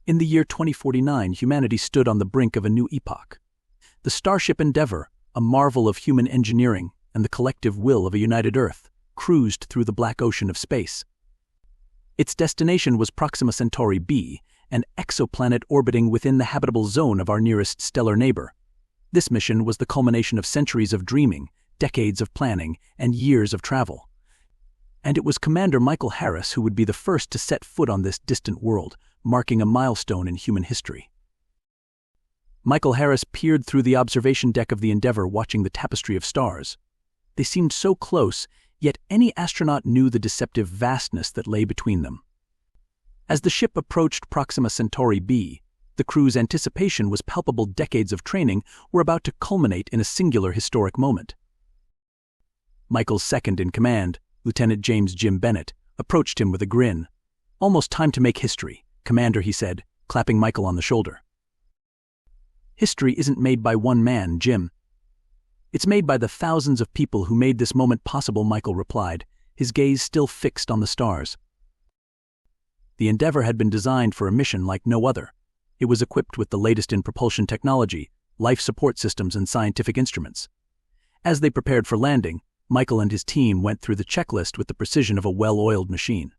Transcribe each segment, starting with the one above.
In the year 2049, humanity stood on the brink of a new epoch. The starship Endeavour, a marvel of human engineering and the collective will of a united Earth, cruised through the black ocean of space. Its destination was Proxima Centauri b, an exoplanet orbiting within the habitable zone of our nearest stellar neighbor. This mission was the culmination of centuries of dreaming, decades of planning, and years of travel. And it was Commander Michael Harris who would be the first to set foot on this distant world, marking a milestone in human history. Michael Harris peered through the observation deck of the Endeavour, watching the tapestry of stars. They seemed so close, yet any astronaut knew the deceptive vastness that lay between them. As the ship approached Proxima Centauri b, the crew's anticipation was palpable. Decades of training were about to culminate in a singular historic moment. Michael's second-in-command, Lieutenant James "Jim" Bennett, approached him with a grin. "Almost time to make history, Commander," he said, clapping Michael on the shoulder. "History isn't made by one man, Jim. It's made by the thousands of people who made this moment possible," Michael replied, his gaze still fixed on the stars. The Endeavour had been designed for a mission like no other. It was equipped with the latest in propulsion technology, life support systems, and scientific instruments. As they prepared for landing, Michael and his team went through the checklist with the precision of a well-oiled machine.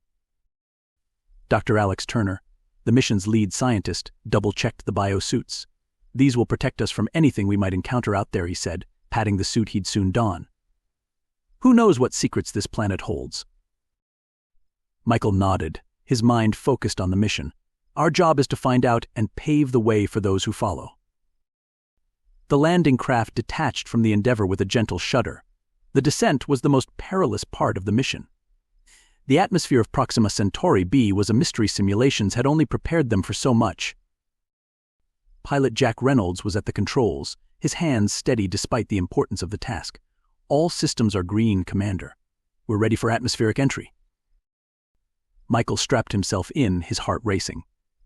Dr. Alex Turner, the mission's lead scientist, double-checked the biosuits. "These will protect us from anything we might encounter out there," he said, patting the suit he'd soon don. "Who knows what secrets this planet holds?" Michael nodded, his mind focused on the mission. "Our job is to find out and pave the way for those who follow." The landing craft detached from the Endeavour with a gentle shudder. The descent was the most perilous part of the mission. The atmosphere of Proxima Centauri b was a mystery. Simulations had only prepared them for so much. Pilot Jack Reynolds was at the controls, his hands steady despite the importance of the task. "All systems are green, Commander. We're ready for atmospheric entry." Michael strapped himself in, his heart racing.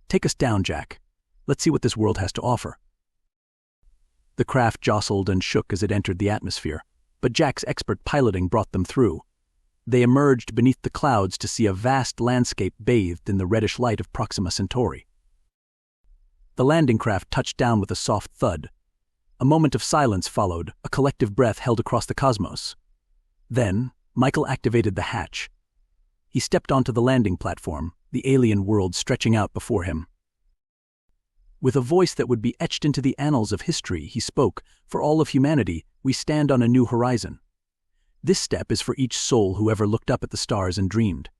"Take us down, Jack. Let's see what this world has to offer." The craft jostled and shook as it entered the atmosphere, but Jack's expert piloting brought them through. They emerged beneath the clouds to see a vast landscape bathed in the reddish light of Proxima Centauri. The landing craft touched down with a soft thud. A moment of silence followed, a collective breath held across the cosmos. Then, Michael activated the hatch. He stepped onto the landing platform, the alien world stretching out before him. With a voice that would be etched into the annals of history, he spoke, "For all of humanity, we stand on a new horizon. This step is for each soul who ever looked up at the stars and dreamed."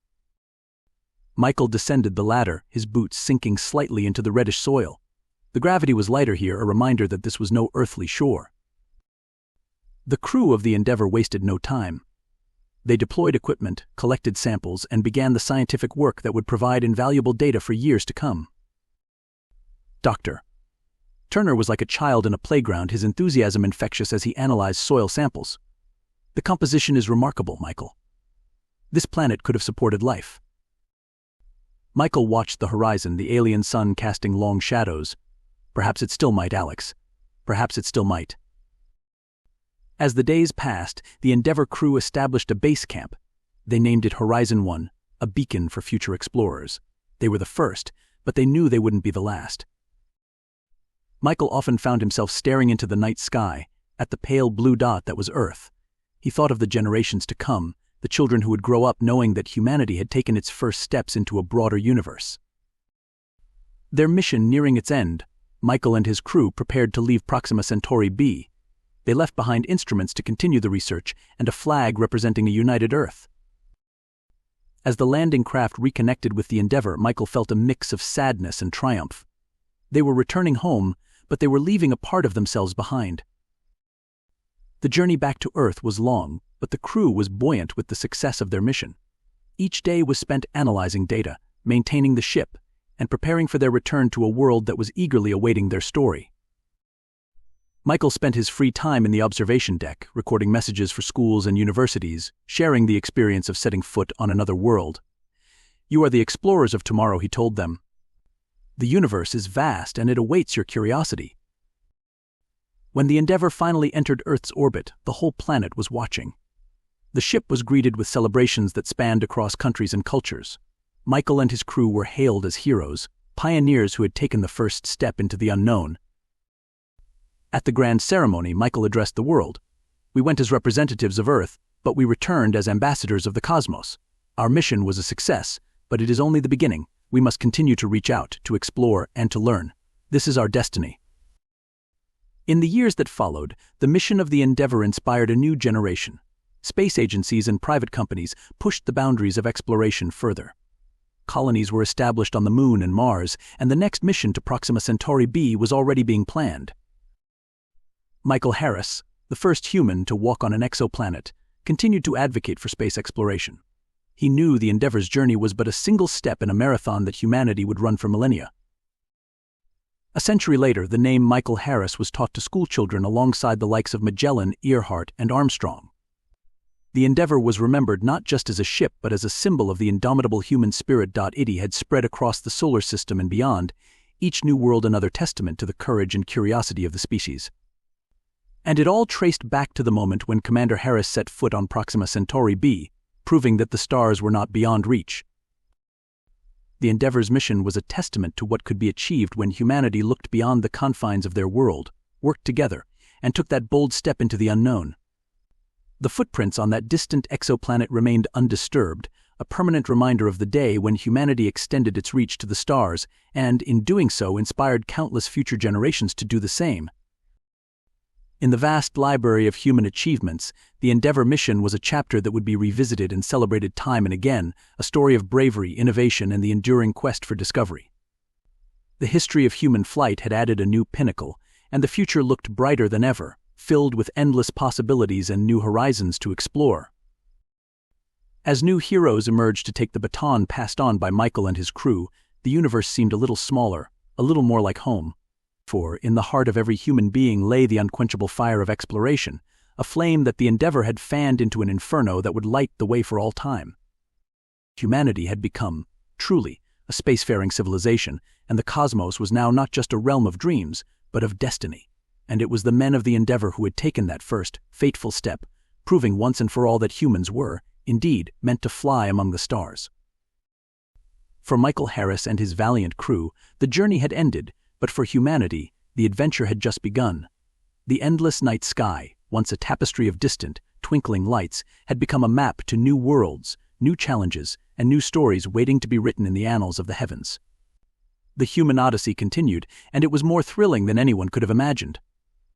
Michael descended the ladder, his boots sinking slightly into the reddish soil. The gravity was lighter here, a reminder that this was no earthly shore. The crew of the Endeavour wasted no time. They deployed equipment, collected samples, and began the scientific work that would provide invaluable data for years to come. Dr. Turner was like a child in a playground, his enthusiasm infectious as he analyzed soil samples. "The composition is remarkable, Michael. This planet could have supported life." Michael watched the horizon, the alien sun casting long shadows. "Perhaps it still might, Alex. Perhaps it still might." As the days passed, the Endeavour crew established a base camp. They named it Horizon 1, a beacon for future explorers. They were the first, but they knew they wouldn't be the last. Michael often found himself staring into the night sky, at the pale blue dot that was Earth. He thought of the generations to come, the children who would grow up knowing that humanity had taken its first steps into a broader universe. Their mission nearing its end, Michael and his crew prepared to leave Proxima Centauri b. They left behind instruments to continue the research and a flag representing a united Earth. As the landing craft reconnected with the Endeavour, Michael felt a mix of sadness and triumph. They were returning home, but they were leaving a part of themselves behind. The journey back to Earth was long, but the crew was buoyant with the success of their mission. Each day was spent analyzing data, maintaining the ship, and preparing for their return to a world that was eagerly awaiting their story. Michael spent his free time in the observation deck, recording messages for schools and universities, sharing the experience of setting foot on another world. "You are the explorers of tomorrow," he told them. "The universe is vast and it awaits your curiosity." When the Endeavour finally entered Earth's orbit, the whole planet was watching. The ship was greeted with celebrations that spanned across countries and cultures. Michael and his crew were hailed as heroes, pioneers who had taken the first step into the unknown. At the grand ceremony, Michael addressed the world. "We went as representatives of Earth, but we returned as ambassadors of the cosmos. Our mission was a success, but it is only the beginning. We must continue to reach out, to explore, and to learn. This is our destiny." In the years that followed, the mission of the Endeavour inspired a new generation. Space agencies and private companies pushed the boundaries of exploration further. Colonies were established on the Moon and Mars, and the next mission to Proxima Centauri b was already being planned. Michael Harris, the first human to walk on an exoplanet, continued to advocate for space exploration. He knew the Endeavour's journey was but a single step in a marathon that humanity would run for millennia. A century later, the name Michael Harris was taught to schoolchildren alongside the likes of Magellan, Earhart, and Armstrong. The Endeavour was remembered not just as a ship but as a symbol of the indomitable human spirit. It had spread across the solar system and beyond, each new world another testament to the courage and curiosity of the species. And it all traced back to the moment when Commander Harris set foot on Proxima Centauri b, proving that the stars were not beyond reach. The Endeavour's mission was a testament to what could be achieved when humanity looked beyond the confines of their world, worked together, and took that bold step into the unknown. The footprints on that distant exoplanet remained undisturbed, a permanent reminder of the day when humanity extended its reach to the stars and, in doing so, inspired countless future generations to do the same. In the vast library of human achievements, the Endeavour mission was a chapter that would be revisited and celebrated time and again, a story of bravery, innovation, and the enduring quest for discovery. The history of human flight had added a new pinnacle, and the future looked brighter than ever, filled with endless possibilities and new horizons to explore. As new heroes emerged to take the baton passed on by Michael and his crew, the universe seemed a little smaller, a little more like home. For in the heart of every human being lay the unquenchable fire of exploration, a flame that the Endeavour had fanned into an inferno that would light the way for all time. Humanity had become, truly, a spacefaring civilization, and the cosmos was now not just a realm of dreams, but of destiny. And it was the men of the Endeavour who had taken that first, fateful step, proving once and for all that humans were, indeed, meant to fly among the stars. For Michael Harris and his valiant crew, the journey had ended, but for humanity, the adventure had just begun. The endless night sky, once a tapestry of distant, twinkling lights, had become a map to new worlds, new challenges, and new stories waiting to be written in the annals of the heavens. The human odyssey continued, and it was more thrilling than anyone could have imagined.